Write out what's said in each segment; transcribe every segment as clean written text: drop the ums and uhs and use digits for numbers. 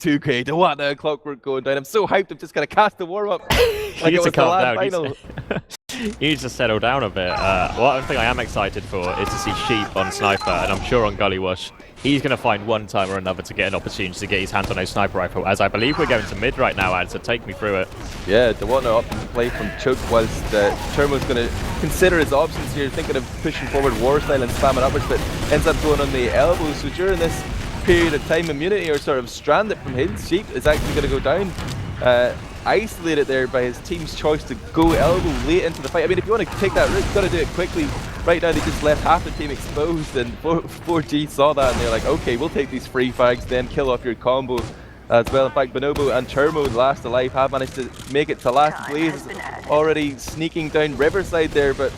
2K to what now? Clockwork going down. I'm so hyped. I'm just gonna cast the warm up like it was the land final. You need to settle down a bit. One thing I am excited for is to see Sheep on Sniper, and I'm sure on Gullywash, he's going to find one time or another to get an opportunity to get his hands on a sniper rifle, as I believe we're going to mid right now, Ad, so take me through it. Yeah, DeWatner up to play from Choke whilst Turmo's going to consider his options here, thinking of pushing forward war style and spamming upwards, but ends up going on the elbows. So during this period of time, Immunity are sort of stranded from his. Sheep is actually going to go down. Isolated there by his team's choice to go elbow late into the fight. I mean, if you want to take that route, you've got to do it quickly. Right now, they just left half the team exposed, and 4G saw that, and they're like, okay, we'll take these free frags, then kill off your combo as well. In fact, Bonobo and Turmo, last alive, have managed to make it to last. Blaze already sneaking down Riverside there, but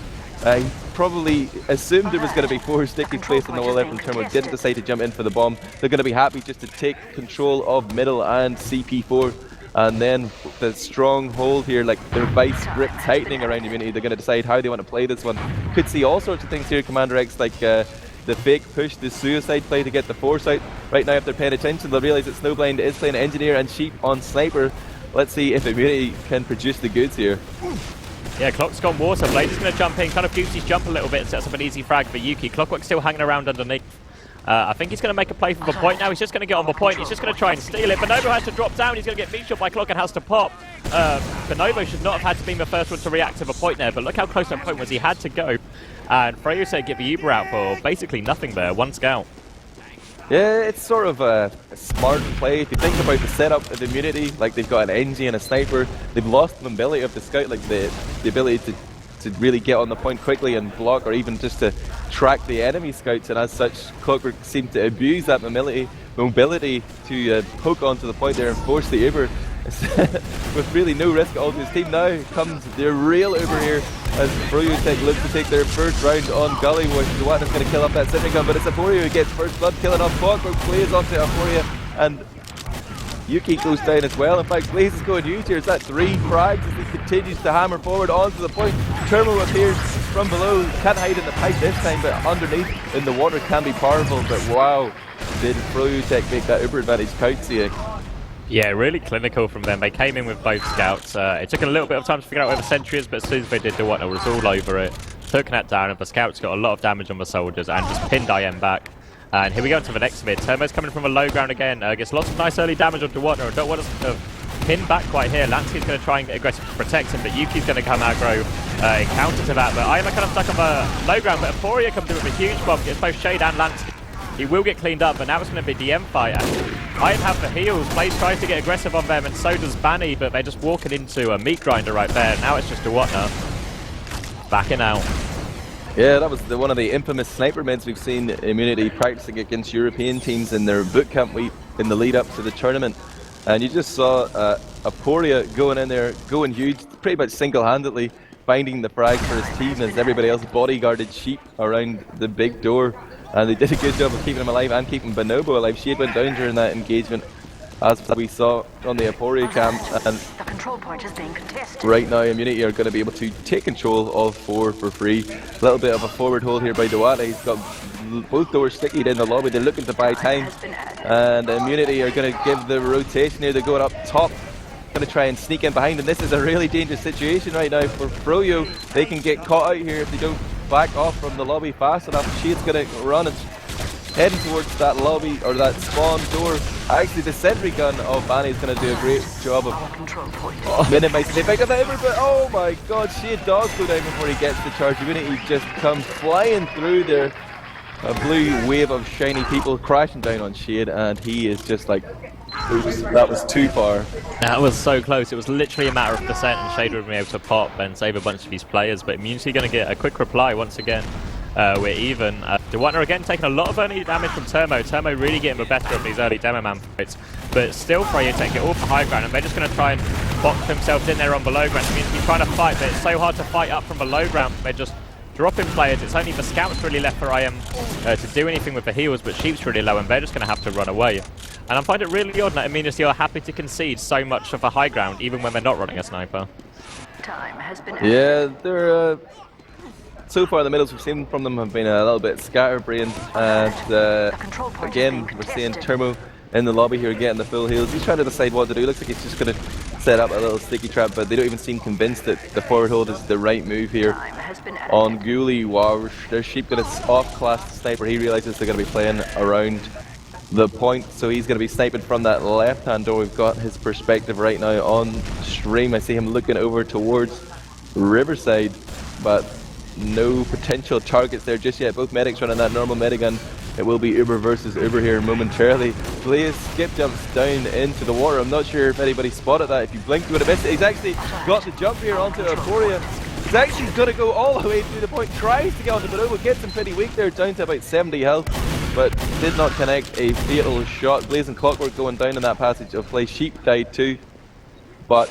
he probably assumed there was going to be 4 sticky placed on the wall there from Turmo. Didn't decide to jump in for the bomb. They're going to be happy just to take control of middle and CP4. And then the strong hold here, like their vice grip tightening around Immunity, they're going to decide how they want to play this one. Could see all sorts of things here, Commander X, like the fake push, the suicide play to get the foresight. Right now, if they're paying attention, they'll realize that Snowblind is playing Engineer and Sheep on Sniper. Let's see if Immunity can produce the goods here. Yeah, Clock's gone water. Blaze is going to jump in, kind of gooses jump a little bit and sets up an easy frag for Yuki. Clockwork's still hanging around underneath. I think he's going to make a play for the point now. He's just going to get on the point. He's just going to try and steal it. Bonobo has to drop down. He's going to get beat shot by Clock and has to pop. Bonobo should not have had to be the first one to react to the point there, but look how close that point was. He had to go. And Freyo said get the Uber out for basically nothing there. 1 scout. Yeah, it's sort of a smart play. If you think about the setup of Immunity, like they've got an NG and a sniper, they've lost the mobility of the scout, like the ability to really get on the point quickly and block, or even just to track the enemy scouts, and as such Clockwork seemed to abuse that mobility to poke onto the point there and force the Uber with really no risk at all to his team. Now comes their real Uber here as Fruyotech looks to take their first round on Gullywash. DeWatner's going to kill up that Sentry gun, but it's Aporia who gets first blood, killing off Clockwork. Blaze onto Aporia, and Yuki goes down as well. In fact, Blaze is going huge here. Is that 3 frags as he continues to hammer forward onto the point. Turbo appears from below, can't hide in the pipe this time, but underneath in the water can be powerful. But wow, did Fruyotech make that Uber advantage count, Siak? Yeah, really clinical from them. They came in with both scouts. It took a little bit of time to figure out where the sentry is, but as soon as they did, DeWatner was all over it. Took that down, and the scouts got a lot of damage on the soldiers and just pinned IM back. And here we go to the next mid. Turmo's coming from a low ground again. Gets lots of nice early damage on DeWatner. And DeWatner's pinned back quite here. Lansky's going to try and get aggressive to protect him, but Yuki's going to come aggro in counter to that. But I am kind of stuck on the low ground, but Aporia comes in with a huge bomb. Gets both Shade and Lansky. He will get cleaned up, but now it's going to be DM fight. I have the heals. Blaze tries to get aggressive on them, and so does Banny, but they're just walking into a meat grinder right there. Now it's just DeWatner backing out. Yeah, that was one of the infamous sniper mids we've seen Immunity practicing against European teams in their bootcamp week in the lead up to the tournament. And you just saw Aporia going in there, going huge, pretty much single-handedly finding the frag for his team as everybody else bodyguarded Sheep around the big door. And they did a good job of keeping him alive and keeping Bonobo alive. Shade went down during that engagement, as we saw on the Aporia camp. And the control point is being contested. Right now, Immunity are going to be able to take control of 4 for free. A little bit of a forward hold here by DeWatner. He's got both doors stickied in the lobby. They're looking to buy time. And Immunity are going to give the rotation here. They're going up top. Going to try and sneak in behind. And this is a really dangerous situation right now for Froyo. They can get caught out here if they don't back off from the lobby fast enough. Shade's going to run and heading towards that lobby, or that spawn door. Actually, the sentry gun of Banny is going to do a great job of minimizing the effect of that Uber, but oh my god, Shade does go down before he gets the charge. Immunity just comes flying through there. A blue wave of shiny people crashing down on Shade, and he is just like, oops, that was too far. That was so close. It was literally a matter of percent, and Shade would be able to pop and save a bunch of these players, but Immunity going to get a quick reply once again. We're even. DeWatner again taking a lot of early damage from Turmo. Turmo really getting the better of these early demo man fights. But still Freyo take it all for high ground, and they're just going to try and box themselves in there on below ground. It means he's trying to fight, but it's so hard to fight up from below ground. They're just dropping players. It's only the scouts really left for IM to do anything with the heals, but Sheep's really low, and they're just going to have to run away. And I find it really odd that Immunity are happy to concede so much of the high ground, even when they're not running a sniper. Time has been yeah, they're so far the middles we've seen from them have been a little bit scatterbrained, and again we're seeing Turmo in the lobby here getting the full heals. He's trying to decide what to do. Looks like he's just going to set up a little sticky trap, but they don't even seem convinced that the forward hold is the right move here Time has been added. on Gullywash. There's Sheep got his off-class sniper. He realizes they're going to be playing around the point, so he's going to be sniping from that left-hand door. We've got his perspective right now on stream. I see him looking over towards Riverside, but no potential targets there just yet. Both medics running that normal medigun. It will be Uber versus Uber here momentarily. Blaze skip jumps down into the water. I'm not sure if anybody spotted that. If you blinked, you would have missed it. He's actually got the jump here onto Aporia. He's actually going to go all the way through the point. Tries to get onto Bonobo. Gets him pretty weak there, down to about 70 health, but did not connect a fatal shot. Blaze and Clockwork going down in that passage of play. Sheep died too, but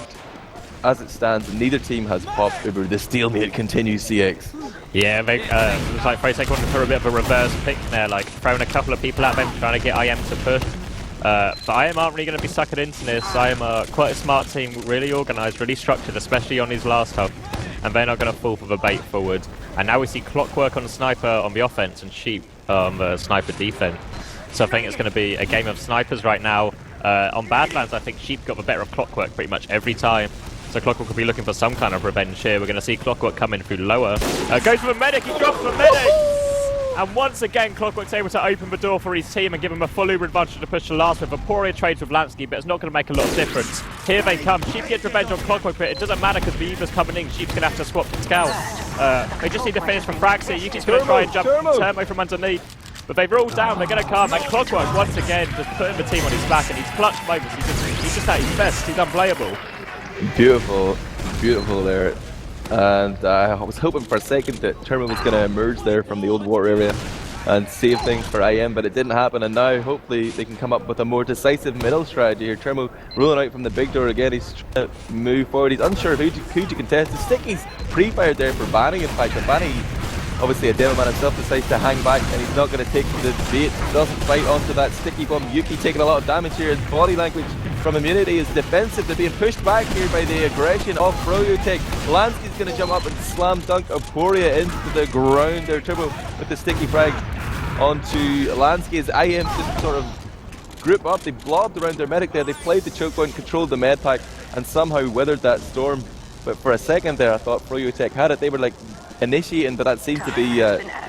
as it stands, neither team has popped Uber. The stalemate continues, CX. Yeah, they, looks like Freytech wanted for a bit of a reverse pick there, like throwing a couple of people at them, trying to get IM to push. But IM aren't really going to be suckered into this. IM are quite a smart team, really organised, really structured, especially on his last hub. And they're not going to fall for the bait forward. And now we see Clockwork on Sniper on the offense and Sheep on the Sniper defense. So I think it's going to be a game of snipers right now. On Badlands, I think Sheep got the better of Clockwork pretty much every time. So Clockwork will be looking for some kind of revenge here. We're going to see Clockwork coming through lower. Goes for the medic, he drops the medic! And once again, Clockwork's able to open the door for his team and give him a full Uber advantage to push the last with. Aporia trades with Lansky, but it's not going to make a lot of difference. Here they come. Sheep gets revenge on Clockwork, but it doesn't matter because the Uber's coming in. Sheep's going to have to swap the scout. They just need to finish from Frags here. Yuki's going to try and jump Turbo from underneath. But they've rolled down, they're going to come, and Clockwork once again just putting the team on his back, and he's clutch moments. He's just at his best. He's unplayable. Beautiful, beautiful there. And I was hoping for a second that Turbo was going to emerge there from the old water area and save things for IM, but it didn't happen. And now hopefully they can come up with a more decisive middle strategy here. Turbo rolling out from the big door again. He's trying to move forward. He's unsure of who to contest. The Sticky's pre-fired there for Banny, in fact, and Banny, obviously a demo man himself, decides to hang back, and he's not going to take the bait. Doesn't fight onto that sticky bomb. Yuki taking a lot of damage here. His body language from Immunity is defensive. They're being pushed back here by the aggression of Froyotech. Lansky's going to jump up and slam dunk Aporia into the ground. They're Turbo with the sticky frag onto Lansky as IM just sort of group up. They blobbed around their medic there. They played the choke point, controlled the med pack, and somehow weathered that storm. But for a second there, I thought Froyotech had it. They were like initiating, but that seems to be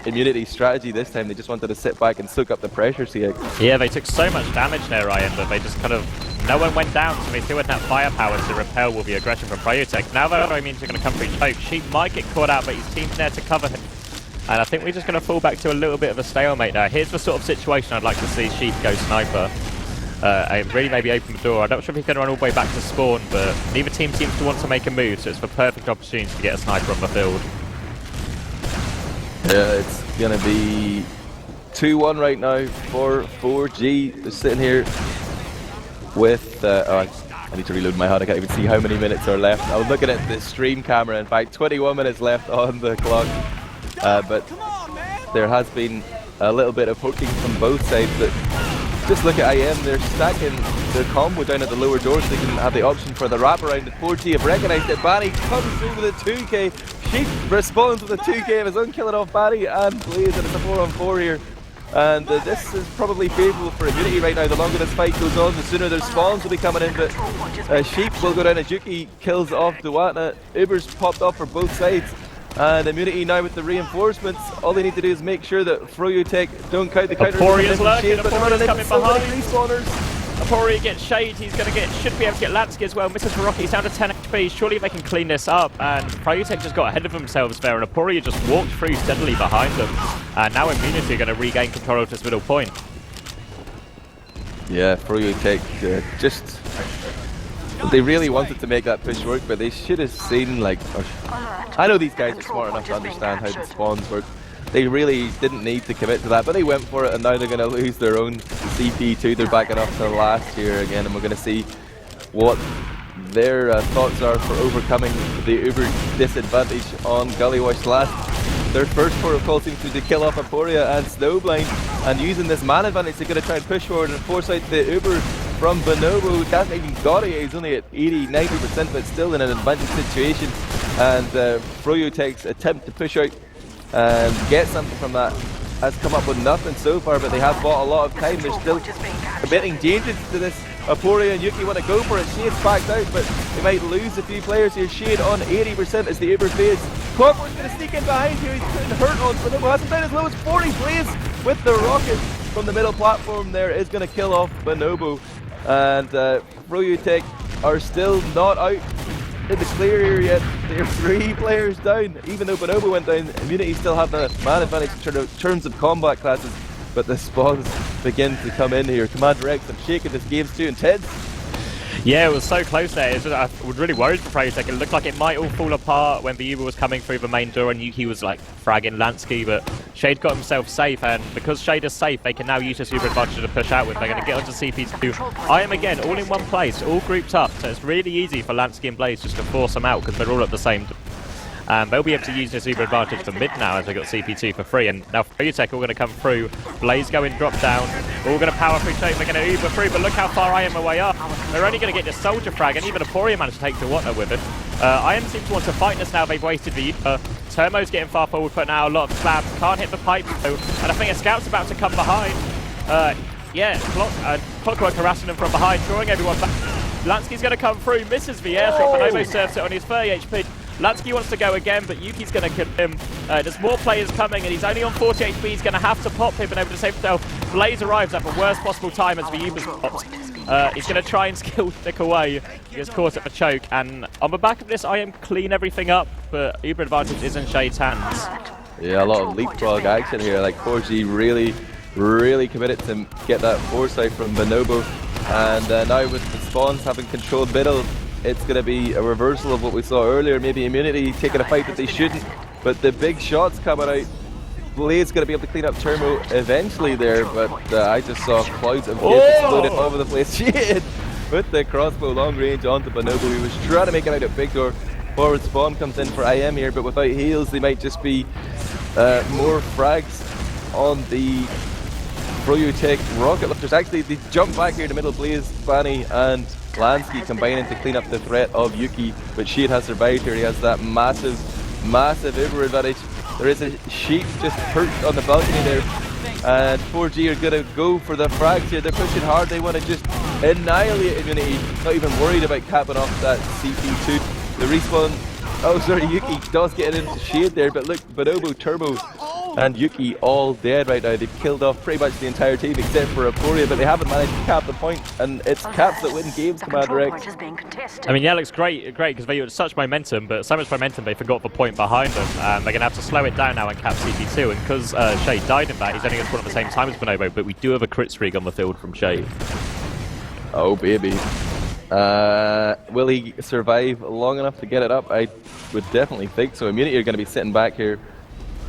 Immunity's strategy this time. They just wanted to sit back and soak up the pressure, CX. Yeah, they took so much damage there, Ryan, but they just kind of... No one went down, so they still had that firepower to repel with the aggression from Froyotech. Now that means they're going to come through choke. Sheep might get caught out, but his team's there to cover him. And I think we're just going to fall back to a little bit of a stalemate now. Here's the sort of situation I'd like to see Sheep go Sniper. And really maybe open the door. I'm not sure if he's going to run all the way back to spawn, but neither team seems to want to make a move, so it's the perfect opportunity to get a sniper on the field. Yeah, it's going to be 2-1 right now for 4G. They're sitting here with... I need to reload my HUD. I can't even see how many minutes are left. I was looking at the stream camera. In fact, 21 minutes left on the clock. But there has been a little bit of poking from both sides. But just look at IM. They're stacking their combo down at the lower door so they can have the option for the wraparound. And 4G have recognised it. Barry comes through with a 2k. Sheep responds with a 2k of his own, killing off Barry and Blaze, and it's a 4-on-4 here. And this is probably favourable for Immunity right now. The longer this fight goes on, the sooner their spawns will be coming in. But Sheep will go down as Yuki kills off Duatna. Uber's popped off for both sides. And Immunity now with the reinforcements. All they need to do is make sure that Froyotech don't count the counter. Aporia's lurking, Aporia's coming behind. Respawners. Aporia gets shade, he's going to should be able to get Lansky as well. Mrs. Verocchi, he's down to 10 HP. Surely they can clean this up. And Froyotech just got ahead of themselves there, and Aporia just walked through steadily behind them. And now Immunity are going to regain control of this middle point. Yeah, Froyotech just... They really wanted to make that push work, but they should have seen, like... I know these guys are smart enough to understand how the spawns work. They really didn't need to commit to that, but they went for it, and now they're going to lose their own CP2. They're backing up to last year again, and we're going to see what their thoughts are for overcoming the Uber disadvantage on Gullywash last. Their first protocol seems to be to kill off Aporia and Snowblind, and using this man advantage, they're going to try and push forward and force out the Uber from Bonobo. Hasn't even got it, he's only at 80-90%, but still in an advantage situation. And Froyotech's attempt to push out and get something from that has come up with nothing so far, but they have bought a lot of time. They're still committing changes to this. Aporia and Yuki want to go for it. Shade's backed out, but they might lose a few players here. Shade on 80% as the Uber fades. Corporal's going to sneak in behind here. He's putting hurt on Bonobo. Hasn't down as low as 40 plays with the rocket from the middle platform there. Is going to kill off Bonobo. And Froyotech are still not out in the clear here yet. They're 3 players down. Even though Bonobo went down, Immunity still have the man advantage in terms of combat classes. But the spawns begin to come in here. Commander X and shaking this game's too intense. Yeah, it was so close there. I was really worried for Froyotech. It looked like it might all fall apart when the Uber was coming through the main door and Yuki was like fragging Lansky, but Shade got himself safe, and because Shade is safe, they can now use this Uber advantage to push out with. They're going to get onto CP2. I am again all in one place, all grouped up, so it's really easy for Lansky and Blaze just to force them out because they're all at the same time. They'll be able to use this Uber advantage for mid now as they got CP2 for free, and now Froyotech are going to come through. Blaze going drop down, all going to power through Choke, they're going to Uber through, but look how far I am away up. They're only going to get this soldier frag, and even Aporia managed to take the Water with it. IM seems to want to fight this now, they've wasted the Uber. Termo's getting far forward, putting out a lot of slams, can't hit the pipe though, and I think a scout's about to come behind. Yeah, Clockwork harassing them from behind, drawing everyone back. Lansky's going to come through, misses the airstrike, but Bonobo serves it on his 30 HP. Lansky wants to go again, but Yuki's going to kill him. There's more players coming, and he's only on 40 HP. He's going to have to pop him and able to save himself. Blaze arrives at the worst possible time as the Uber's popped. He's going to try and skill stick away. He gets caught at the choke, and on the back of this, I am clean everything up, but Uber advantage is in Shade's hands. Yeah, a lot of leapfrog action here. Like 4G really committed to get that foresight from Bonobo, and now with the spawns having controlled middle, it's going to be a reversal of what we saw earlier. Maybe Immunity taking a fight that they shouldn't, but the big shots coming out. Blaze going to be able to clean up Turbo eventually there, but I just saw clouds of kids exploding all over the place. Shit! With the crossbow long range onto Bonobo. He was trying to make it out at big door. Forward spawn comes in for IM here, but without heals they might just be more frags on the Froyotech rocket lifters. Actually, they jump back here to middle. Blaze, Banny and Lansky combining to clean up the threat of Yuki, but Shade has survived here. He has that massive Uber advantage. There is a sheep just perched on the balcony there, and 4G are going to go for the frags here. They're pushing hard. They want to just annihilate Immunity. Not even worried about capping off that CP2. The respawn. Oh, sorry, Yuki does get into Shade there, but look, Bonobo, Turbo, and Yuki all dead right now. They've killed off pretty much the entire team except for Aporia, but they haven't managed to cap the point, and it's caps that win games, Commander X. I mean, yeah, it looks great because they had such momentum, but so much momentum they forgot the point behind them. They're going to have to slow it down now and cap CP2, and because Shade died in that, he's only going to spawn at the same time as Bonobo, but we do have a crit streak on the field from Shade. Oh, baby. Will he survive long enough to get it up? I would definitely think so. Immunity are going to be sitting back here,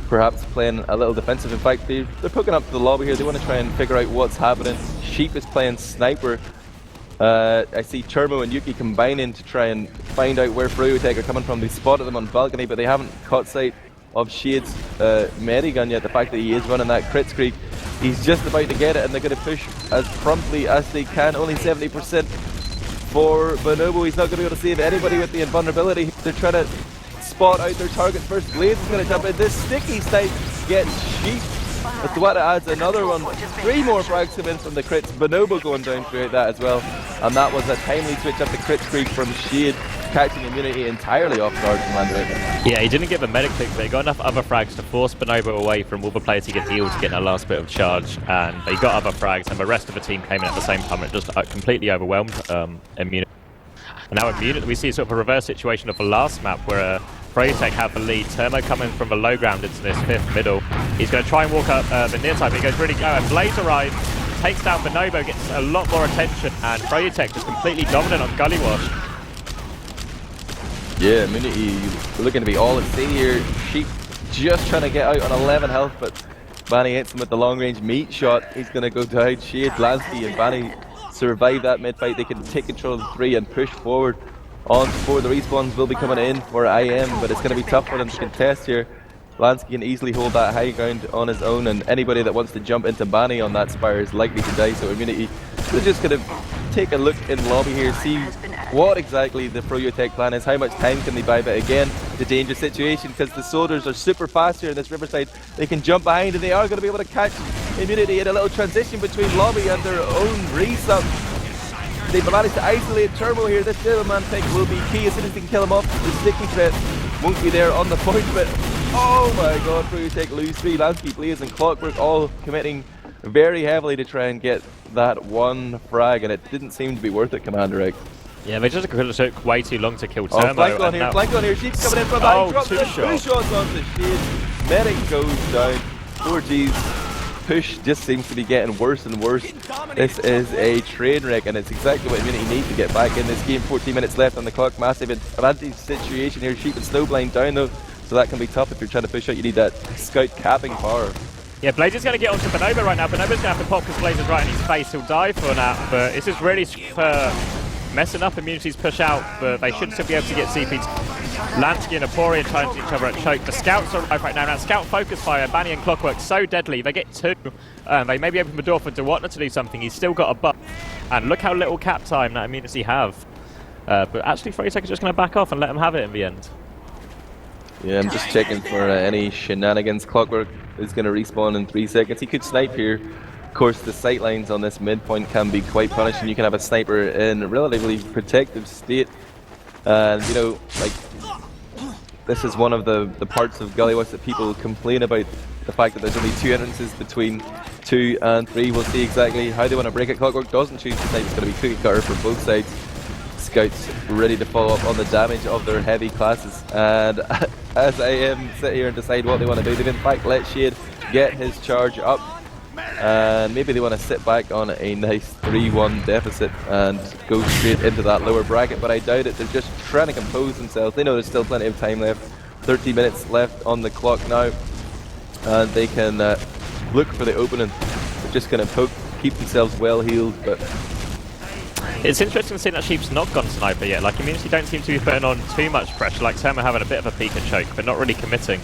perhaps playing a little defensive. In fact, they're poking up to the lobby here. They want to try and figure out what's happening. Sheep is playing sniper. I see Turbo and Yuki combining to try and find out where Froyotech are coming from. They spotted them on balcony, but they haven't caught sight of Shade's Medigun yet. The fact that he is running that crit streak, he's just about to get it, and they're going to push as promptly as they can. Only 70% for Bonobo. He's not going to be able to save anybody with the invulnerability. They're trying to spot out their target first. Blaze is going to jump in. This sticky snipe gets Sheep. But Dwata adds another one. 3 more frags come in from the crits. Bonobo going down throughout that as well. And that was a timely switch up the crit streak from Shade, catching Immunity entirely off guard, Commander. Yeah, he didn't get the medic pick, but he got enough other frags to force Bonobo away from all the players he could heal to get a last bit of charge, and they got other frags, and the rest of the team came in at the same time. It just completely overwhelmed Immunity. And now Immunity, we see sort of a reverse situation of the last map where Froyotech have the lead. Termo coming from the low ground into this 5th middle. He's going to try and walk up the near side, but he goes really low, and Blaze arrives, takes down Bonobo, gets a lot more attention, and Froyotech just completely dominant on Gullywash. Yeah, Immunity looking to be all at sea here. Sheep just trying to get out on 11 health, but Banny hits him with the long range meat shot. He's going to go down. Shade, Lansky and Banny survive that mid fight. They can take control of the 3 and push forward on 4. The respawns will be coming in for IM, but it's going to be tough for them to contest here. Lansky can easily hold that high ground on his own, and anybody that wants to jump into Banny on that spire is likely to die. So Immunity, they're just going to take a look in lobby here, see what exactly the Froyotech plan is, how much time can they buy, but again, the dangerous situation because the soldiers are super fast here in this Riverside. They can jump behind and they are going to be able to catch Immunity in a little transition between lobby and their own resub. They've managed to isolate Turbo here. This Devilman pick will be key as soon as they can kill him off. The sticky threat won't be there on the point, but oh my god, Froyotech lose 3. Lansky, Blaze and Clockwork all committing very heavily to try and get that one frag, and it didn't seem to be worth it, Commander X. Yeah, they just took way too long to kill Turbo. Flank on here, flank on here. Sheep's coming in from behind. Drops in, 2 shots on the Shade. Medic goes down. 4G's push just seems to be getting worse and worse. This is a train wreck, and it's exactly what Immunity need to get back in this game. 14 minutes left on the clock. Massive advantage situation here. Sheep and Snowblind down though, so that can be tough if you're trying to push out. You need that scout capping power. Yeah, Blaze is going to get onto Bonobo right now. Bonobo's going to have to pop because Blaze is right in his face. He'll die for that, but this is really messing up Immunity's push out, but they should still be able to get CP. Lansky and Aporia challenge each other at choke. The scouts are right now. Now Scout focus fire, Banny and Clockwork so deadly. They get 2. They maybe open the door for Dewatner to do something. He's still got a buff. And look how little cap time that Immunity have. But actually Froyotech is just going to back off and let them have it in the end. Yeah, I'm just checking for any shenanigans. Clockwork is going to respawn in 3 seconds. He could snipe here. Of course, the sightlines on this midpoint can be quite punishing. You can have a sniper in a relatively protective state. And, you know, like, this is one of the parts of Gullywash that people complain about. The fact that there's only 2 entrances between 2 and 3. We'll see exactly how they want to break it. Clockwork doesn't choose to snipe. It's going to be cookie cutter for both sides. Scouts ready to follow up on the damage of their heavy classes. And as I sit here and decide what they want to do, they've in fact let Shade get his charge up. And maybe they want to sit back on a nice 3-1 deficit and go straight into that lower bracket, but I doubt it. They're just trying to compose themselves. They know there's still plenty of time left. 30 minutes left on the clock now, and they can look for the opening. They're just going to poke, keep themselves well healed. But it's interesting to see that Sheep's not gone sniper yet. Like, Immunity don't seem to be putting on too much pressure. Like, Terma having a bit of a peek and choke, but not really committing.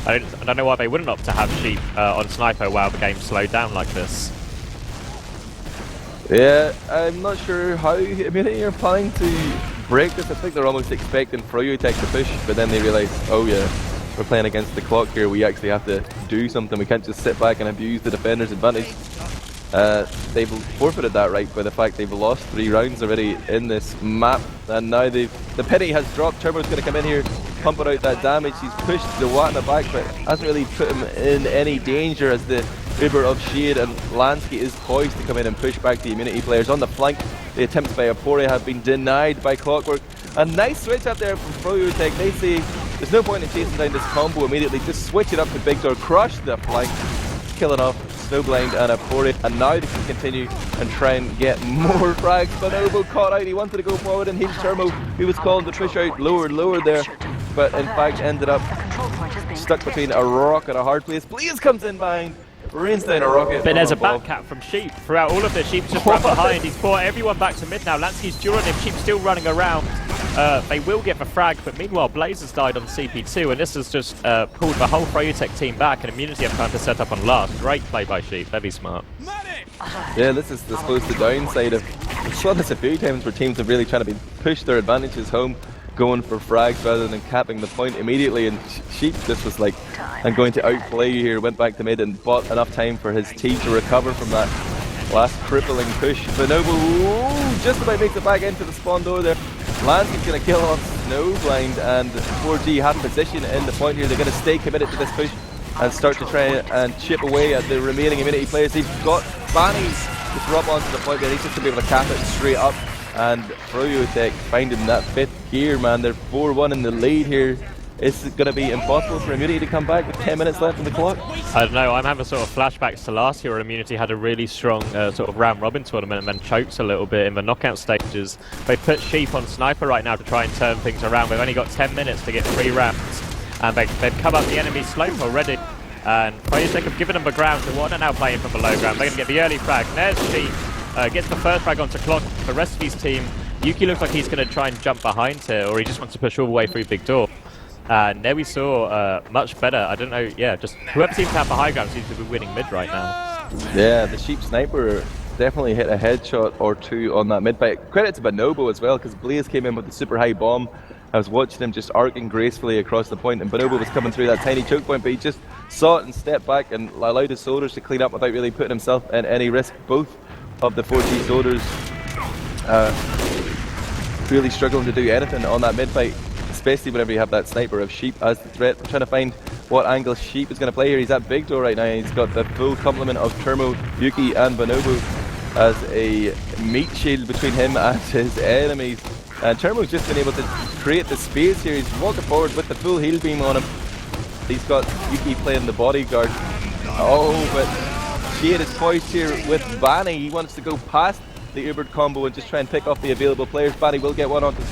I don't know why they wouldn't opt to have Sheep on sniper while the game slowed down like this. Yeah, I'm not sure how Immunity are planning to break this. I think they're almost expecting Froyotech to push, but then they realise, oh yeah, we're playing against the clock here. We actually have to do something. We can't just sit back and abuse the defender's advantage. They've forfeited that right by the fact they've lost 3 rounds already in this map, and now the penny has dropped. Turbo's going to come in here, pumping out that damage. He's pushed Dewatner back, but hasn't really put him in any danger as the Uber of Shade and Lansky is poised to come in and push back the Immunity players. On the flank, the attempts by Aporia have been denied by Clockwork. A nice switch up there from Froyotech. They say there's no point in chasing down this combo immediately, just switch it up to Big Door, crush the flank, killing off Snowblind and Aporia, and now they can continue and try and get more frags. Bonobo caught out. He wanted to go forward, and he's Turbo, who was calling to push out lower there, but in fact ended up stuck between a rock and a hard place. Blaze comes in behind, rains down a rocket. But there's a back cap from Sheep throughout all of this. Sheep's just run behind. He's brought everyone back to mid now. Lansky's during him. Sheep's still running around. They will get the frag, but meanwhile Blaze has died on CP2, and this has just pulled the whole Froyotech team back, and Immunity have time to set up on last. Great play by Sheep, very smart. Yeah, this is I suppose the downside of, I've saw this a few times where teams have really trying to push their advantages home, going for frags rather than capping the point immediately, and Sheep just was like, I'm going to outplay you here, went back to mid and bought enough time for his team to recover from that last crippling push. Bonobo just about makes it back into the spawn door there. Lansky's going to kill off Snowblind, and 4G have position in the point here. They're going to stay committed to this push and start to try and chip away at the remaining Immunity players. They've got Banny to drop onto the point there. He's just going to be able to cap it straight up, and Froyotech finding that 5th gear, man. They're 4-1 in the lead here. Is it going to be impossible for Immunity to come back with 10 minutes left on the clock? I don't know, I'm having sort of flashbacks to last year where Immunity had a really strong sort of round robin tournament and then choked a little bit in the knockout stages. They put Sheep on sniper right now to try and turn things around. We've only got 10 minutes to get 3 rounds, and they've come up the enemy slope already. And Froyotech have given them the ground to Dewatner now playing from the low ground. They're going to get the early frag. There's Sheep, gets the first frag onto clock. The rest of his team, Yuki looks like he's going to try and jump behind here, or he just wants to push all the way through Big Door. And there we saw much better. I don't know, yeah, just whoever seems to have the high ground seems to be winning mid right now. Yeah, the Sheep sniper definitely hit a headshot or two on that mid-fight. Credit to Bonobo as well, because Blaze came in with the super high bomb. I was watching him just arcing gracefully across the point, and Bonobo was coming through that tiny choke point, but he just saw it and stepped back and allowed his soldiers to clean up without really putting himself in any risk. Both of the 4G soldiers really struggling to do anything on that mid-fight, especially whenever you have that sniper of Sheep as the threat. I'm trying to find what angle Sheep is going to play here. He's at Big Door right now. He's got the full complement of Turmo, Yuki and Bonobo as a meat shield between him and his enemies. And Turmo's just been able to create the space here. He's walking forward with the full heal beam on him. He's got Yuki playing the bodyguard. Oh, but Shade is poised here with Banny. He wants to go past the Ubered combo and just try and pick off the available players. Banny will get one onto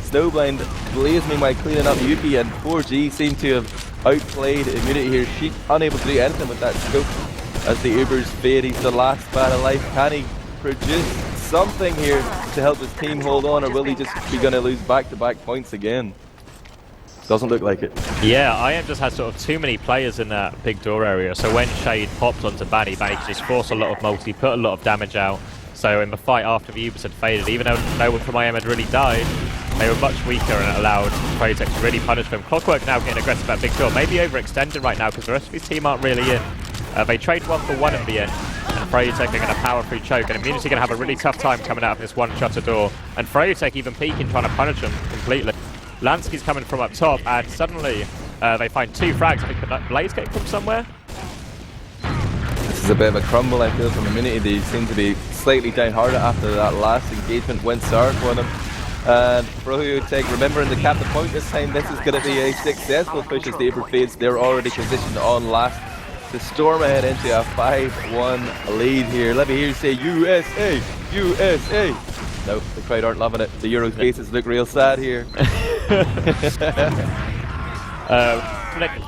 Snowblind. Blaze meanwhile cleaning up Yuki, and 4G seem to have outplayed Immunity here. Sheep unable to do anything with that scope as the Ubers fade. He's the last man alive. Can he produce something here to help his team hold on, or will he just be going to lose back-to-back points again? Doesn't look like it. Yeah, IM just has sort of too many players in that Big Door area, so when Shade popped onto Banny, Banny could just force a lot of multi, put a lot of damage out. So in the fight after the Ubers had faded, even though no one from IM had really died, they were much weaker and it allowed Protect to really punish them. Clockwork now getting aggressive at Big Door, maybe overextended right now because the rest of his team aren't really in. They trade 1-for-1 at the end, and Freyotech are going to power through choke, and Immunity going to have a really tough time coming out of this one shutter door, and Freyotech even peeking, trying to punish them completely. Lansky's coming from up top, and suddenly they find two frags. I think Blaze came from somewhere. This is a bit of a crumble, I feel, from Immunity. They seem to be slightly downhearted after that last engagement went sour for them. And Freyotech remembering to cap the point this time. This is going to be a successful push as the Uber fades. They're already positioned on last to storm ahead into a 5-1 lead here. Let me hear you say USA, USA. No, the crowd aren't loving it. The Euros faces look real sad here.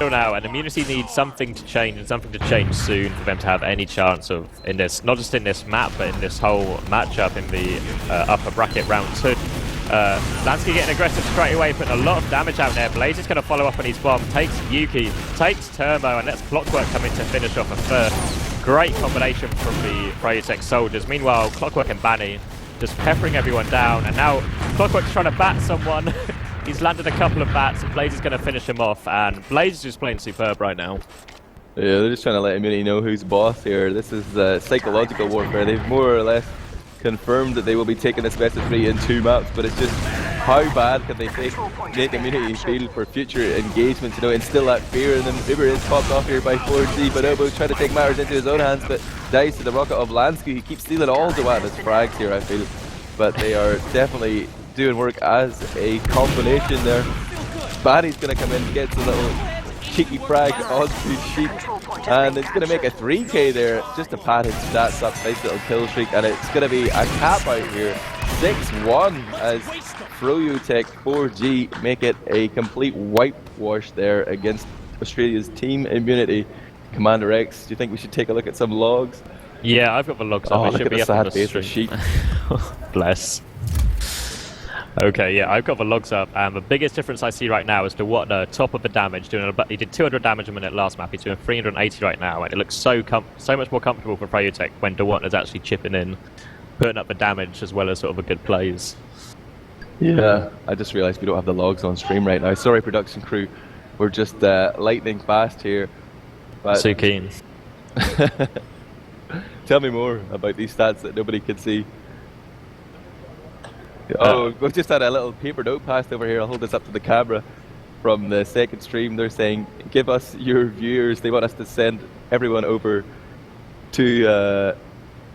Now, and Immunity needs something to change, and something to change soon for them to have any chance of, in this, not just in this map, but in this whole matchup in the upper bracket round 2. Lansky getting aggressive straight away, putting a lot of damage out there. Blaze is going to follow up on his bomb, takes Yuki, takes Turbo, and lets Clockwork come in to finish off a third. Great combination from the Freyotech soldiers. Meanwhile, Clockwork and Banny just peppering everyone down, and now Clockwork's trying to bat someone. He's landed a couple of bats, and Blaze is going to finish him off, and Blaze is just playing superb right now. Yeah, they're just trying to let Immunity know who's boss here. This is psychological warfare. They've more or less confirmed that they will be taking this best of 3 in 2 maps, but it's just how bad can they make Immunity feel for future engagements, you know, instill that fear in them. Uber is popped off here by 4G, but Bonobo trying to take matters into his own hands, but dies to the rocket of Lansky. He keeps stealing all Dewata's frags here, I feel, but they are definitely doing work as a combination there. Banny's going to come in, gets a little cheeky frag onto Sheep, and it's going to make a 3k there just to pad his stats up. Nice little kill streak, and it's going to be a cap out here. 6-1 as Freyotech 4G make it a complete whitewash there against Australia's team Immunity. Commander X, do you think we should take a look at some logs? Yeah, I've got the logs up. Oh, It look should at be the up on sad the face of stream. Sheep. Bless. Okay, yeah, I've got the logs up, and the biggest difference I see right now is to what the top of the damage doing. He did 200 damage a minute last map. He's doing 380 right now, and it looks so much more comfortable for Freyotech when DeWatt is actually chipping in, putting up the damage as well as sort of a good plays. Yeah, I just realised we don't have the logs on stream right now. Sorry, production crew, we're just lightning fast here. But So keen. tell me more about these stats that nobody can see. Oh, we've just had a little paper note passed over here. I'll hold this up to the camera from the second stream. They're saying, give us your viewers. They want us to send everyone over to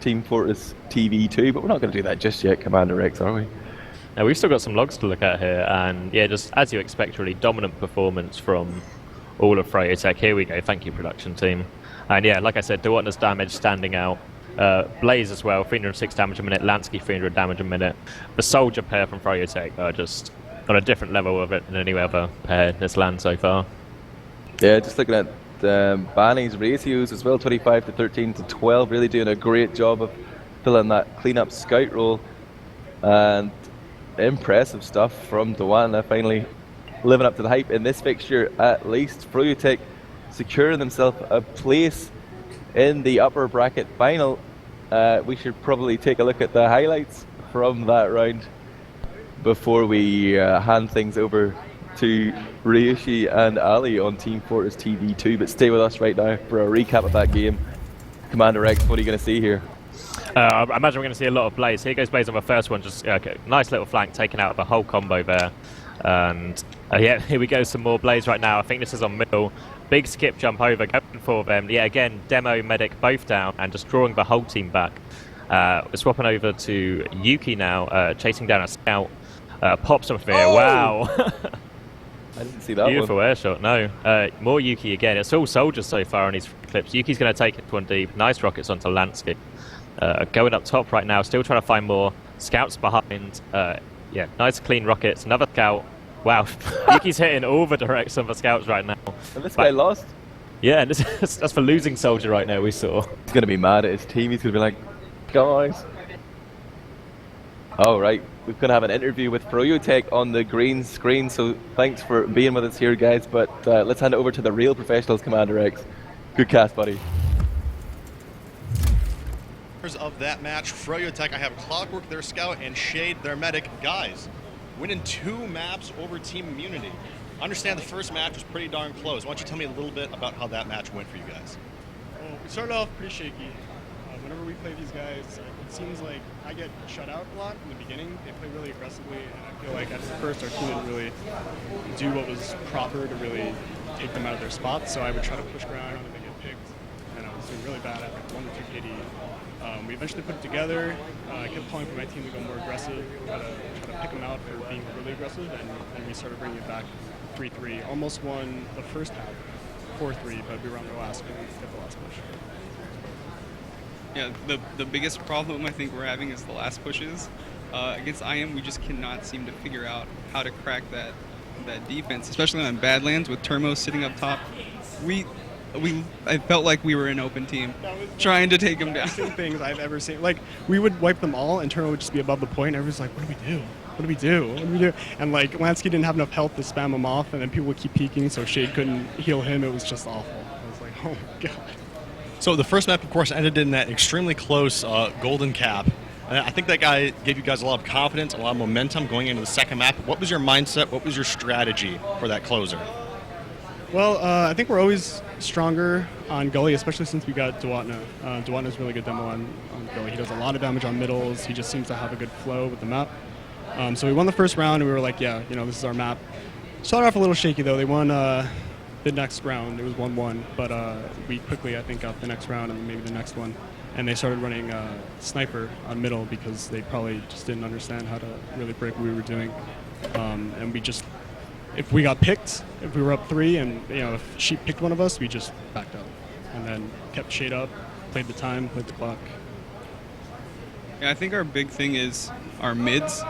Team Fortress TV too, but we're not going to do that just yet, Commander X, are we? Now, we've still got some logs to look at here, and yeah, just as you expect, really dominant performance from all of Freyotech. Here we go. Thank you, production team. And yeah, like I said, DeWatner's damage standing out. Blaze as well, 306 damage a minute, Lansky 300 damage a minute. The soldier pair from Freyotech are just on a different level of it than any other pair this land so far. Yeah, just looking at Banny's ratios as well, 25 to 13 to 12, really doing a great job of filling that clean-up scout role. And impressive stuff from Dewana, finally living up to the hype in this fixture at least. Freyotech securing themselves a place in the upper bracket final. we should probably take a look at the highlights from that round before we hand things over to Ryushi and Ali on Team Fortress TV 2. But stay with us right now for a recap of that game. Commander X, what are you going to see here? I imagine we're going to see a lot of Blaze. Here goes Blaze on the first one, just nice little flank taken out of the whole combo there. And yeah, here we go, some more Blaze right now. I think this is on middle. Big skip jump over, going for them. Yeah, again, Demo, Medic both down and just drawing the whole team back. We're swapping over to Yuki now, chasing down a scout. Pops off there, wow. I didn't see that Beautiful one. air shot, no. More Yuki again. It's all soldiers so far on these clips. Yuki's going to take it one deep. Nice rockets onto Lansky. Going up top right now, still trying to find more. Scouts behind. Yeah, nice clean rockets. Another scout. Wow, Yuki's hitting all the directs of the scouts right now. And this guy lost. Yeah, and that's for losing soldier right now, we saw. He's going to be mad at his team. He's going to be like, guys. All right, we're going to have an interview with Froyotech on the green screen, so thanks for being with us here, guys. But let's hand it over to the real professionals, Commander X. Good cast, buddy. Of that match, Froyotech, I have Clockwork, their scout, and Shade, their medic. Guys, winning 2 maps over Team Immunity. I understand the first match was pretty darn close. Why don't you tell me a little bit about how that match went for you guys? Well, we started off pretty shaky. Whenever we play these guys, it seems like I get shut out a lot in the beginning. They play really aggressively, and I feel like at first our team didn't really do what was proper to really take them out of their spots, so I would try to push ground and they get picked, and I was doing really bad at like 1 or 2 KD. We eventually put it together. I kept calling for my team to go more aggressive, try to pick them out for being really aggressive, and we started bringing it back 3-3. Almost won the first half, 4-3, but we were on the last, and we got the last push. Yeah, the biggest problem I think we're having is the last pushes. Against IM, we just cannot seem to figure out how to crack that defense, especially on Badlands with Termo sitting up top. I felt like we were an open team trying to take them down. Things I've ever seen. Like, we would wipe them all, and Termo would just be above the point, and everyone's like, what do we do? What do we do? What do we do? And like, Lansky didn't have enough health to spam him off, and then people would keep peeking, so Shade couldn't heal him. It was just awful. I was like, oh my god. So the first map, of course, ended in that extremely close golden cap. And I think that guy gave you guys a lot of confidence, a lot of momentum going into the second map. What was your mindset? What was your strategy for that closer? Well, I think we're always stronger on Gully, especially since we got Dewatna. Dewatna's really good demo on Gully. He does a lot of damage on middles. He just seems to have a good flow with the map. So we won the first round, and we were like, yeah, this is our map. Started off a little shaky, though. They won the next round. It was 1-1, but we quickly, I think, got the next round and maybe the next one. And they started running Sniper on middle because they probably just didn't understand how to really break what we were doing. And we just... If we got picked, if we were up 3, and if she picked one of us, we just backed up, and then kept Shade up, played the time, played the clock. Yeah, I think our big thing is our mids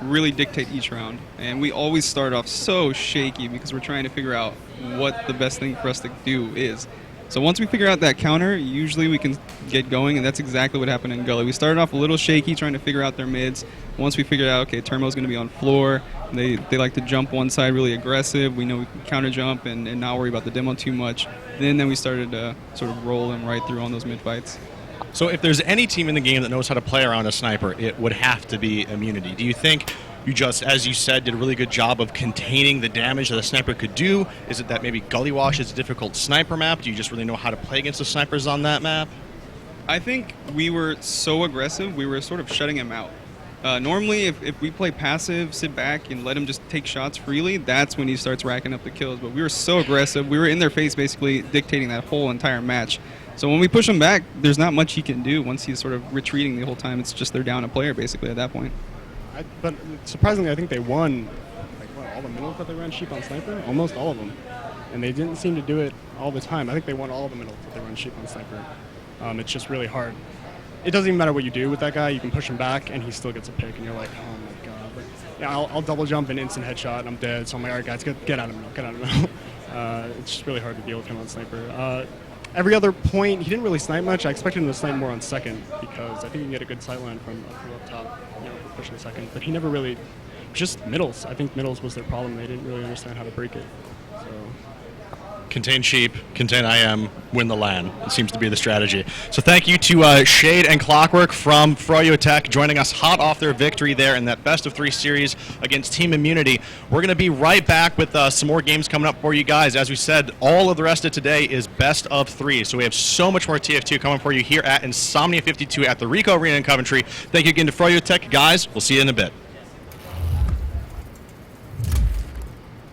really dictate each round, and we always start off so shaky because we're trying to figure out what the best thing for us to do is. So once we figure out that counter, usually we can get going, and that's exactly what happened in Gully. We started off a little shaky trying to figure out their mids. Once we figured out, okay, Termo's going to be on floor, they like to jump one side really aggressive. We know we can counter jump and not worry about the demo too much. Then we started to sort of roll them right through on those mid fights. So if there's any team in the game that knows how to play around a sniper, it would have to be Immunity. Do you think you just, as you said, did a really good job of containing the damage that a sniper could do? Is it that maybe Gullywash is a difficult sniper map? Do you just really know how to play against the snipers on that map? I think we were so aggressive, we were sort of shutting him out. Normally, if we play passive, sit back, and let him just take shots freely, that's when he starts racking up the kills. But we were so aggressive, we were in their face basically dictating that whole entire match. So when we push him back, there's not much he can do once he's sort of retreating the whole time. It's just they're down a player basically at that point. But surprisingly, I think they won all the middles that they ran sheep on Sniper, almost all of them. And they didn't seem to do it all the time. I think they won all the middles that they ran sheep on Sniper. It's just really hard. It doesn't even matter what you do with that guy. You can push him back, and he still gets a pick, and you're like, oh my god. But yeah, I'll double jump an instant headshot, and I'm dead. So I'm like, all right, guys, get out of the middle, get out of the middle. It's just really hard to deal with him on Sniper. Every other point, he didn't really snipe much. I expected him to snipe more on second because I think you can get a good sightline from up top, for pushing second. But he never really, just middles. I think middles was their problem. They didn't really understand how to break it. So Contain sheep, contain IM, win the LAN. It seems to be the strategy. So thank you to Shade and Clockwork from Froyo Tech joining us hot off their victory there in that best of 3 series against Team Immunity. We're going to be right back with some more games coming up for you guys. As we said, all of the rest of today is best of 3. So we have so much more TF2 coming for you here at Insomnia 52 at the Rico Arena in Coventry. Thank you again to Froyo Tech. Guys, we'll see you in a bit.